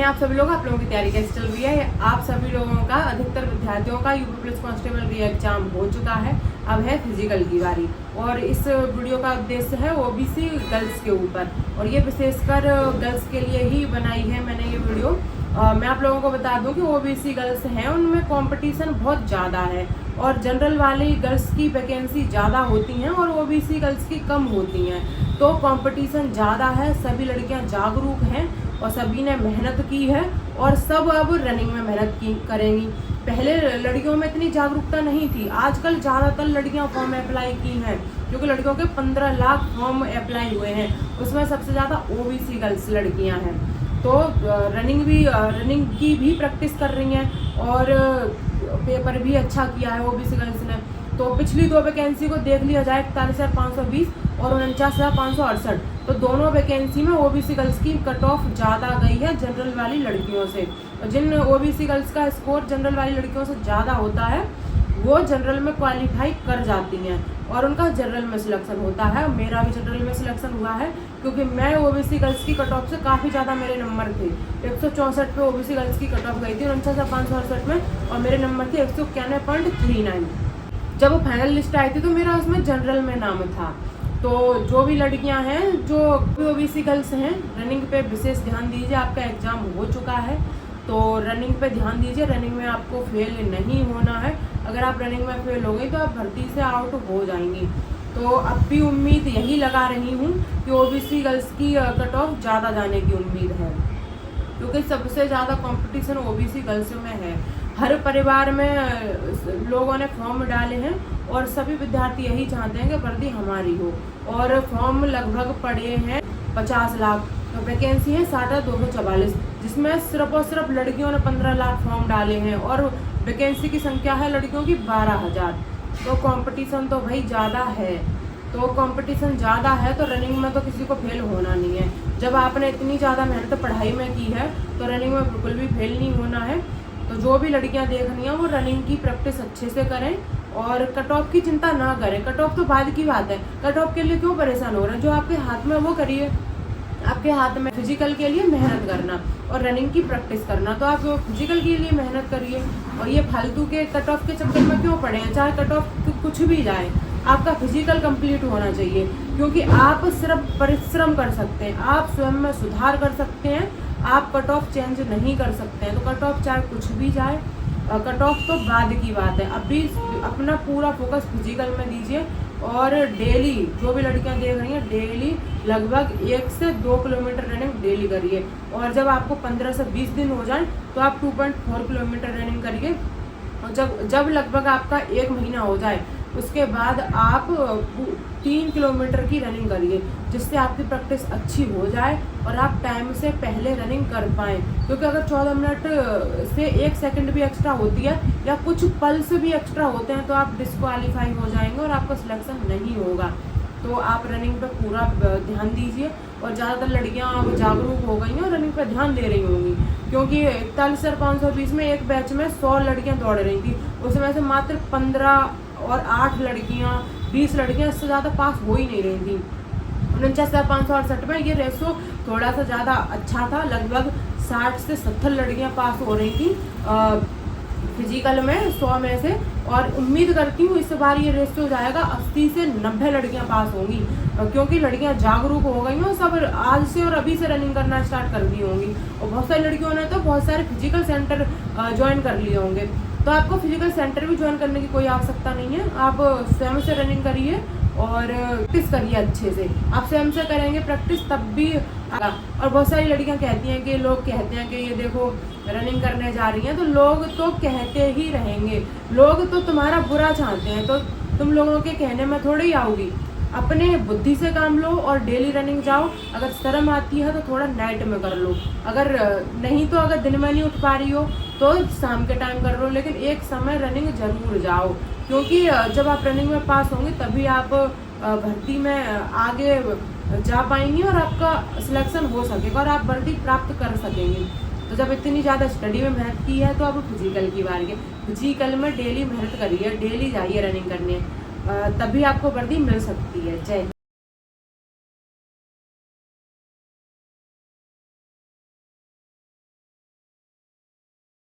हैं आप सभी लोग? आप लोगों की तैयारी कैसे चल रही है? आप सभी लोगों का, अधिकतर विद्यार्थियों का यूपी पुलिस कांस्टेबल री एग्जाम हो चुका है। अब है फिजिकल की बारी और इस वीडियो का उद्देश्य है ओबीसी गर्ल्स के ऊपर, और ये विशेषकर गर्ल्स के लिए ही बनाई है मैंने ये वीडियो। मैं आप लोगों को बता दूं कि ओबीसी गर्ल्स हैं, उनमें कंपटीशन बहुत ज़्यादा है और जनरल वाली गर्ल्स की वैकेंसी ज़्यादा होती हैं और ओबीसी गर्ल्स की कम होती हैं, तो कंपटीशन ज़्यादा है। सभी लड़कियां जागरूक हैं और सभी ने मेहनत की है और सब अब रनिंग में मेहनत करेंगी। पहले लड़कियों में इतनी जागरूकता नहीं थी, आजकल ज़्यादातर लड़कियां फॉर्म अप्लाई की हैं, क्योंकि लड़कियों के 15 लाख फॉर्म अप्लाई हुए हैं, उसमें सबसे ज़्यादा ओबीसी गर्ल्स लड़कियां हैं। तो रनिंग की भी प्रैक्टिस कर रही हैं और पेपर भी अच्छा किया है ओबीसी गर्ल्स ने। तो पिछली दो वैकेंसी को देख लिया जाए, 41,520 और 49,568, तो दोनों वैकेंसी में ओबीसी गर्ल्स की कट ऑफ ज़्यादा गई है जनरल वाली लड़कियों से। जिन ओबीसी गर्ल्स का स्कोर जनरल वाली लड़कियों से ज़्यादा होता है वो जनरल में क्वालिफाई कर जाती हैं और उनका जनरल में सिलेक्शन होता है। मेरा भी जनरल में सिलेक्शन हुआ है, क्योंकि मैं ओबीसी गर्ल्स की कट ऑफ से काफ़ी ज़्यादा मेरे नंबर थे। 164 पे ओबीसी गर्ल्स की कट ऑफ गई थी 49,568 में, और मेरे नंबर थे 191.39। जब वो फाइनल लिस्ट आई थी तो मेरा उसमें जनरल में नाम था। तो जो भी लड़कियां हैं, जो ओबीसी गर्ल्स हैं, रनिंग पे विशेष ध्यान दीजिए। आपका एग्ज़ाम हो चुका है तो रनिंग पे ध्यान दीजिए। रनिंग में आपको फेल नहीं होना है। अगर आप रनिंग में फेल हो गई तो आप भर्ती से आउट हो जाएंगी। तो अब भी उम्मीद यही लगा रही हूँ कि ओबीसी गर्ल्स की कट ऑफ ज़्यादा जाने की उम्मीद है, क्योंकि सबसे ज़्यादा कंपटीशन ओबीसी गर्ल्स में है। हर परिवार में लोगों ने फॉर्म डाले हैं और सभी विद्यार्थी यही चाहते हैं कि वर्दी हमारी हो, और फॉर्म लगभग पड़े हैं 50 लाख। तो वैकेंसी है 60,244, जिसमें सिर्फ और सिर्फ लड़कियों ने 15 लाख फॉर्म डाले हैं और वैकेंसी की संख्या है लड़कियों की 12,000। तो कंपटीशन तो भाई ज़्यादा है। तो कंपटीशन ज़्यादा है तो रनिंग में तो किसी को फेल होना नहीं है। जब आपने इतनी ज़्यादा मेहनत पढ़ाई में की है तो रनिंग में बिल्कुल भी फेल नहीं होना है। तो जो भी लड़कियां देख रही हैं वो रनिंग की प्रैक्टिस अच्छे से करें और कट ऑफ की चिंता ना करें। कट ऑफ तो बाद की बात है, कट ऑफ के लिए क्यों परेशान हो रहे हैं? जो आपके हाथ में वो करिए। आपके हाथ में फिजिकल के लिए मेहनत करना और रनिंग की प्रैक्टिस करना, तो आप फिजिकल के लिए मेहनत करिए और ये फालतू के कट ऑफ के चक्कर में क्यों पड़े हैं? चाहे कट ऑफ कुछ भी जाए, आपका फिजिकल कंप्लीट होना चाहिए, क्योंकि आप सिर्फ परिश्रम कर सकते हैं, आप स्वयं में सुधार कर सकते हैं, आप कट ऑफ चेंज नहीं कर सकते हैं। तो कट ऑफ चाहे कुछ भी जाए, कट ऑफ तो बाद की बात है। अभी अपना पूरा फोकस फिजिकल में दीजिए और डेली, जो भी लड़कियां देख रही हैं, डेली लगभग 1 से 2 किलोमीटर रनिंग डेली करिए। और जब आपको 15 से 20 दिन हो जाए तो आप 2.4 किलोमीटर रनिंग करिए। और जब लगभग आपका 1 महीना हो जाए उसके बाद आप 3 किलोमीटर की रनिंग करिए, जिससे आपकी प्रैक्टिस अच्छी हो जाए और आप टाइम से पहले रनिंग कर पाएँ। क्योंकि अगर 14 मिनट से 1 सेकंड भी एक्स्ट्रा होती है या कुछ पल्स भी एक्स्ट्रा होते हैं तो आप डिस्क्वालीफाई हो जाएंगे और आपका सिलेक्शन नहीं होगा। तो आप रनिंग पर पूरा ध्यान दीजिए। और ज़्यादातर लड़कियां अब जागरूक हो गई हैं और रनिंग पर ध्यान दे रही होंगी, क्योंकि 41,520 में एक बैच में 100 लड़कियां दौड़ रही थी, उसमें से मात्र 15 और 8 लड़कियां, 20 लड़कियां, इससे ज़्यादा पास हो ही नहीं रही थी। 49,568 में ये रेशो थोड़ा सा ज़्यादा अच्छा था, लगभग 60 से 70 लड़कियां पास हो रही थी फिजिकल में 100 में से। और उम्मीद करती हूँ इस बार ये रेशो जाएगा 80 से 90 लड़कियां पास होंगी, क्योंकि लड़कियां जागरूक हो गई हैं, सब आज से और अभी से रनिंग करना स्टार्ट कर दी होंगी। और बहुत सारी लड़कियों ने तो बहुत सारे फिजिकल सेंटर ज्वाइन कर लिए होंगे। तो आपको फिजिकल सेंटर भी ज्वाइन करने की कोई आवश्यकता नहीं है, आप स्वयं से रनिंग करिए और प्रैक्टिस करिए अच्छे से। आप स्वयं से करेंगे प्रैक्टिस तब भी आगा। और बहुत सारी लड़कियां कहती हैं कि लोग कहते हैं कि ये देखो रनिंग करने जा रही हैं, तो लोग तो कहते ही रहेंगे, लोग तो तुम्हारा बुरा चाहते हैं, तो तुम लोगों के कहने में थोड़ी आओगी। अपने बुद्धि से काम लो और डेली रनिंग जाओ। अगर शर्म आती है तो थोड़ा नाइट में कर लो, अगर नहीं तो अगर दिन में नहीं उठ पा रही हो तो शाम के टाइम कर लो, लेकिन एक समय रनिंग जरूर जाओ, क्योंकि जब आप रनिंग में पास होंगे तभी आप भर्ती में आगे जा पाएंगी और आपका सिलेक्शन हो सकेगा और आप वर्दी प्राप्त कर सकेंगे। तो जब इतनी ज़्यादा स्टडी में मेहनत की है तो अब फिजिकल की बारी है। फिजिकल में डेली मेहनत करिए, डेली जाइए रनिंग करने, तभी आपको वर्दी मिल सकती है। जय